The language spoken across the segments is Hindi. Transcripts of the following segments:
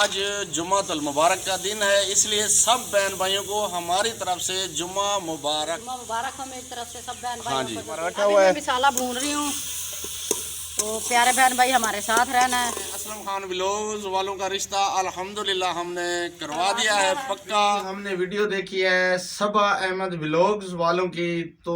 आज जुम्मातुल मुबारक का दिन है, इसलिए सब बहन भाइयों को हमारी तरफ से जुम्मा मुबारक। जुम्मा मुबारक हो मेरी तरफ से सब बहन हाँ भाइयों जी, को। रखा हुआ है। मसाला भून रही हूँ, तो प्यारे बहन भाई हमारे साथ रहना है। असलम खान व्लॉग्स वालों का रिश्ता अल्हम्दुलिल्लाह हमने करवा दिया है पक्का। हमने वीडियो देखी है सबा अहमद व्लॉग्स वालों की, तो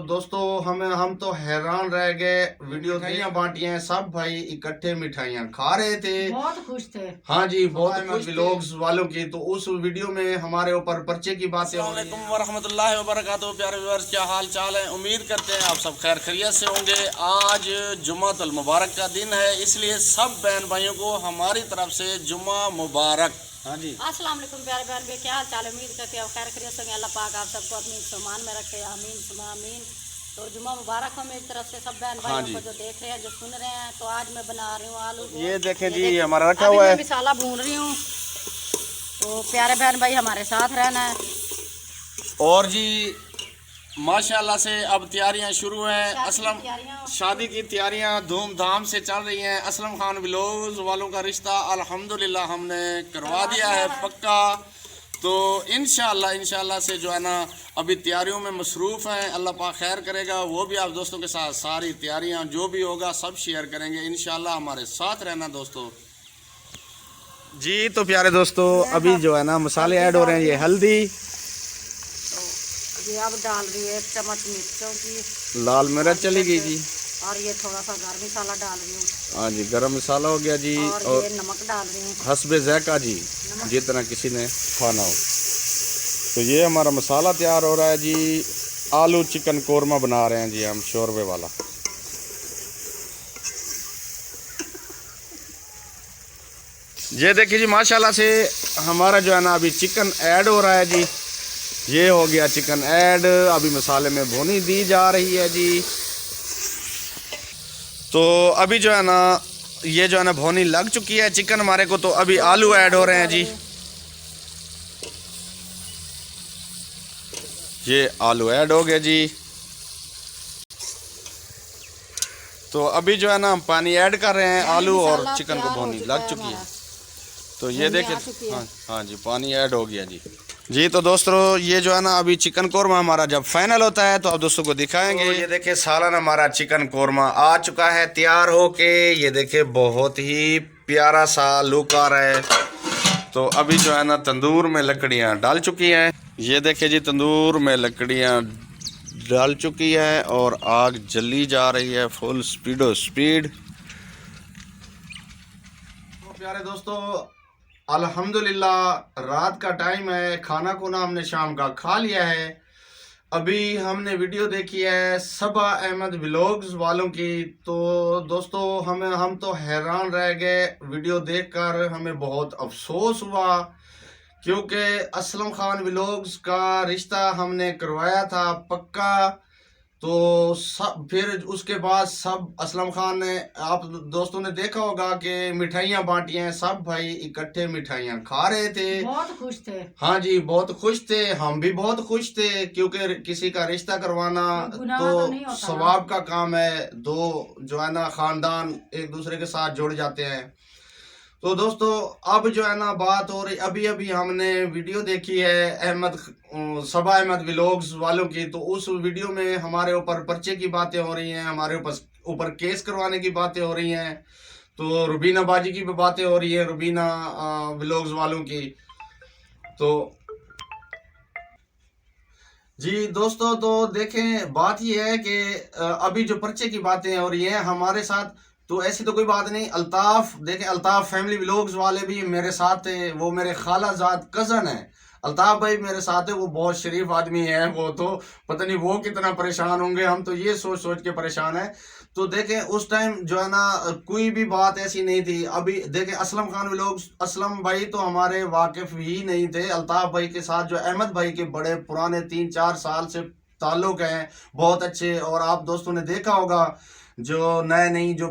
दोस्तों हम तो हैरान रह गए। वीडियो मिठाइयाँ बांटी हैं, सब भाई इकट्ठे मिठाइयाँ खा रहे थे, बहुत खुश थे। हाँ जी, बहुत खुश व्लॉग्स वालों की। तो उस वीडियो में हमारे ऊपर पर्चे की बातें हो रही हैं। वरहमतुल्लाहि वबरकातुहू। प्यारे व्यूअर्स, क्या हाल चाल है? उम्मीद करते हैं आप सब खैर खैरियत से होंगे। आज जुम्मातुल मुबारक का दिन है, इसलिए सब बहन भाइयों को हमारी तरफ से जुम्मा मुबारक। हाँ जी, अस्सलाम वालेकुम प्यारे बहन भाई, क्या हाल चाल है? उम्मीद करते हैं आप खैर खैरियत से होंगे। अल्लाह पाक आप सबको अपनी सामान में रखे, आमीन सुमा आमीन। तो जुम्मा मुबारक हो मेरी तरफ से सब बहन भाइयों को, जो देख रहे हैं, जो सुन रहे हैं। तो आज मैं बना रही हूँ आलू। ये देखें जी, हमारा रखा हुआ है। मसाला भून रही हूँ, तो प्यारे बहन भाई हमारे साथ रहना है। और जी माशाल्लाह से अब तैयारियां शुरू हैं। असलम शादी की तैयारियां धूमधाम से चल रही हैं। असलम खान व्लॉग्स वालों का रिश्ता अल्हम्दुलिल्लाह हमने करवा दिया है पक्का। तो इंशाल्लाह से जो है ना, अभी तैयारियों में मसरूफ़ हैं। अल्लाह पाक खैर करेगा, वो भी आप दोस्तों के साथ सारी तैयारियां जो भी होगा सब शेयर करेंगे इंशाल्लाह। हमारे साथ रहना दोस्तों जी। तो प्यारे दोस्तों, अभी जो है ना मसाले ऐड हो रहे हैं। ये हल्दी, ये अब डाल रही है 1 चम्मच मिर्चों की, लाल मिर्च चली गई जी, और ये थोड़ा सा गरम मसाला डाल रही हूँ। हाँ जी, गरम मसाला हो गया जी, और ये नमक डाल रही हूँ हस्बे ज़ायका जी, जितना किसी ने खाना हो। तो ये हमारा मसाला तैयार हो रहा है जी। आलू चिकन कोरमा बना रहे हैं जी हम, शोरबे वाला। ये देखिए जी, माशाल्लाह से हमारा जो है ना अभी चिकन ऐड हो रहा है जी। ये हो गया चिकन ऐड, अभी मसाले में भुनी दी जा रही है जी। तो अभी जो है ना, ये जो है ना भुनी लग चुकी है चिकन हमारे को। तो अभी आलू ऐड हो रहे हैं जी। ये आलू ऐड हो गया जी। तो अभी जो है ना हम पानी ऐड कर रहे हैं। आलू और चिकन को भुनी लग चुकी है। तो ये देखिए, हाँ जी, पानी ऐड हो गया जी। तो दोस्तों, ये जो है ना अभी चिकन कोरमा हमारा जब फाइनल होता है तो आप दोस्तों को दिखाएंगे। तो ये देखिए सालन हमारा चिकन कोरमा आ चुका है तैयार होके। ये देखिए बहुत ही प्यारा सा लुक आ रहा है। तो अभी जो है ना तंदूर में लकड़ियाँ डाल चुकी हैं। ये देखिए जी, तंदूर में लकड़ियाँ डाल चुकी है और आग जली जा रही है फुल स्पीडो स्पीड। तो प्यारे दोस्तों, अल्हम्दुलिल्लाह रात का टाइम है, खाना खुना हमने शाम का खा लिया है। अभी हमने वीडियो देखी है सबा अहमद व्लॉग्स वालों की। तो दोस्तों हम तो हैरान रह गए वीडियो देखकर, हमें बहुत अफसोस हुआ, क्योंकि असलम खान व्लॉग्स का रिश्ता हमने करवाया था पक्का। तो सब फिर उसके बाद सब असलम खान ने, आप दोस्तों ने देखा होगा कि मिठाइयाँ बांटी हैं, सब भाई इकट्ठे मिठाइयाँ खा रहे थे, बहुत खुश थे। हाँ जी, बहुत खुश थे, हम भी बहुत खुश थे, क्योंकि किसी का रिश्ता करवाना तो सवाब का काम है। दो जो है ना खानदान एक दूसरे के साथ जुड़ जाते हैं। तो दोस्तों अब जो है ना बात हो रही, अभी हमने वीडियो देखी है सबा अहमद व्लॉग्स वालों की। तो उस वीडियो में हमारे ऊपर पर्चे की बातें हो रही हैं, हमारे ऊपर केस करवाने की बातें हो रही हैं। तो रुबीना बाजी की भी बातें हो रही है, रुबीना व्लॉग्स वालों की। तो जी दोस्तों, तो देखें बात यह है कि अभी जो पर्चे की बातें हो रही हैं हमारे साथ, तो ऐसी तो कोई बात नहीं। अल्ताफ, देखें अल्ताफ फैमिली व्लॉग्स वाले भी मेरे साथ थे, वो मेरे खालाजाद कज़न है। अल्ताफ भाई मेरे साथ है, वो बहुत शरीफ आदमी है। वो तो पता नहीं वो कितना परेशान होंगे, हम तो ये सोच सोच के परेशान है। तो देखें उस टाइम जो है ना कोई भी बात ऐसी नहीं थी। अभी देखें असलम खान व्लॉग्स, असलम भाई तो हमारे वाकिफ ही नहीं थे। अल्ताफ भाई के साथ जो अहमद भाई के बड़े पुराने 3-4 साल से ताल्लुक हैं, बहुत अच्छे। और आप दोस्तों ने देखा होगा, जो नए नहीं जो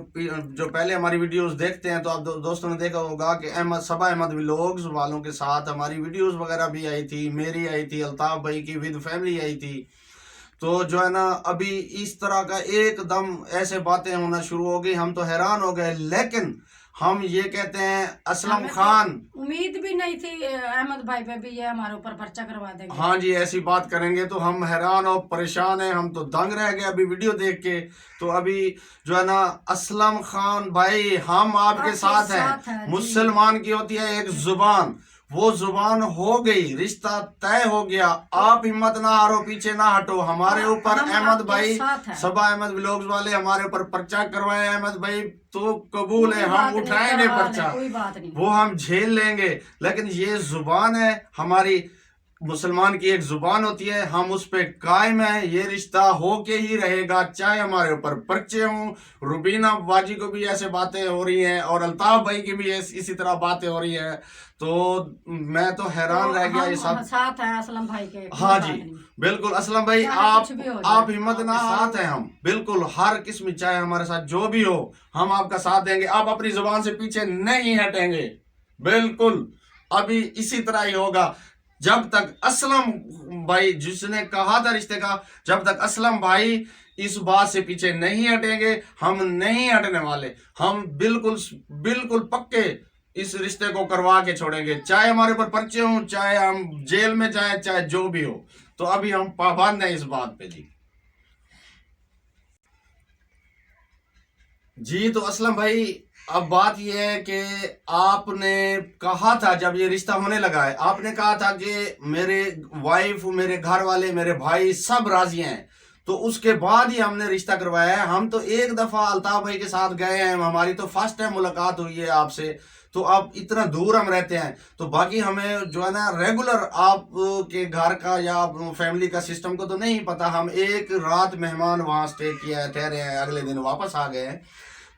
पहले हमारी वीडियोस देखते हैं, तो आप दोस्तों ने देखा होगा कि सबा अहमद व्लॉग्स वालों के साथ हमारी वीडियोस वगैरह भी आई थी, मेरी आई थी, अल्ताफ भाई की विद फैमिली आई थी। तो जो है ना अभी इस तरह का एकदम ऐसे बातें होना शुरू हो गई, हम तो हैरान हो गए। लेकिन हम ये कहते हैं असलम हमें तो खान। उम्मीद भी नहीं थी अहमद भाई पे भी ये हमारे ऊपर पर्चा करवा देंगे। हाँ जी, ऐसी बात करेंगे तो हम हैरान और परेशान हैं, हम तो दंग रह गए अभी वीडियो देख के। तो अभी जो है ना असलम खान भाई, हम आपके साथ हैं। जी। मुसलमान की होती है एक जुबान, वो जुबान हो गई, रिश्ता तय हो गया। आप हिम्मत ना हारो, पीछे ना हटो। हमारे ऊपर हम अहमद आपके भाई, साथ हैं। सबा अहमद व्लॉग्स वाले हमारे ऊपर पर्चा करवाए अहमद भाई, तो कबूल है, कोई बात हम नहीं, उठाएंगे करवा लें, पर्चा, कोई बात नहीं। वो हम झेल लेंगे। लेकिन ये जुबान है हमारी, मुसलमान की एक जुबान होती है, हम उस पे कायम है। ये रिश्ता होके ही रहेगा, चाहे हमारे ऊपर पर्चे हों। रुबीना बाजी को भी ऐसे बातें हो रही हैं और अल्ताफ भाई की भी इसी तरह बातें हो रही हैं। तो मैं तो हैरान रह गया। ये सब साथ हैं असलम भाई के। हाँ जी बिल्कुल असलम भाई, कुछ भी हो जाए, आप हिम्मत ना, साथ हैं हम बिल्कुल, हर किस्म चाहे हमारे साथ जो भी हो, हम आपका साथ देंगे। आप अपनी जुबान से पीछे नहीं हटेंगे, बिल्कुल अभी इसी तरह ही होगा जब तक असलम भाई, जिसने कहा था रिश्ते का, जब तक असलम भाई इस बात से पीछे नहीं हटेंगे, हम नहीं हटने वाले। हम बिल्कुल बिल्कुल पक्के इस रिश्ते को करवा के छोड़ेंगे, चाहे हमारे ऊपर पर्चे हों, चाहे हम जेल में जाए, चाहे जो भी हो। तो अभी हम पाबंद हैं इस बात पे जी। तो असलम भाई, अब बात यह है कि आपने कहा था जब ये रिश्ता होने लगा है, आपने कहा था कि मेरे वाइफ, मेरे घर वाले, मेरे भाई सब राजी हैं। तो उसके बाद ही हमने रिश्ता करवाया है। हम तो एक दफा अल्ताफ भाई के साथ गए हैं, हमारी तो फर्स्ट टाइम मुलाकात हुई है आपसे। तो अब इतना दूर हम रहते हैं, तो बाकी हमें जो है ना रेगुलर आप के घर का या फैमिली का सिस्टम को तो नहीं पता। हम एक रात मेहमान वहाँ स्टे किया है, ठहरे हैं, अगले दिन वापस आ गए हैं।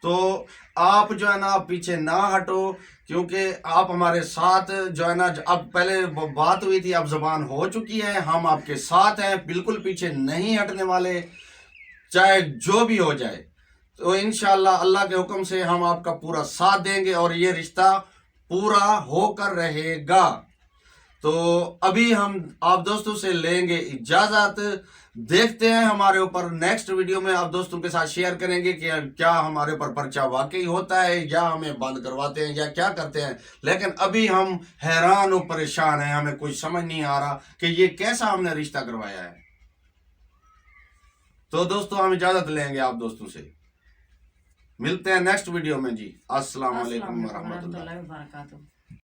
तो आप जो है ना पीछे ना हटो, क्योंकि आप हमारे साथ जो है ना, अब पहले बात हुई थी, अब जुबान हो चुकी है, हम आपके साथ हैं, बिल्कुल पीछे नहीं हटने वाले, चाहे जो भी हो जाए। तो इंशाल्लाह अल्लाह के हुक्म से हम आपका पूरा साथ देंगे और ये रिश्ता पूरा होकर रहेगा। तो अभी हम आप दोस्तों से लेंगे इजाजत, देखते हैं हमारे ऊपर नेक्स्ट वीडियो में आप दोस्तों के साथ शेयर करेंगे कि क्या हमारे ऊपर पर्चा वाकई होता है या हमें बंद करवाते हैं या क्या करते हैं। लेकिन अभी हम हैरान और परेशान हैं, हमें कुछ समझ नहीं आ रहा कि ये कैसा हमने रिश्ता करवाया है। तो दोस्तों हम इजाजत लेंगे आप दोस्तों से, मिलते हैं नेक्स्ट वीडियो में जी। अस्सलाम वालेकुम व रहमतुल्लाह।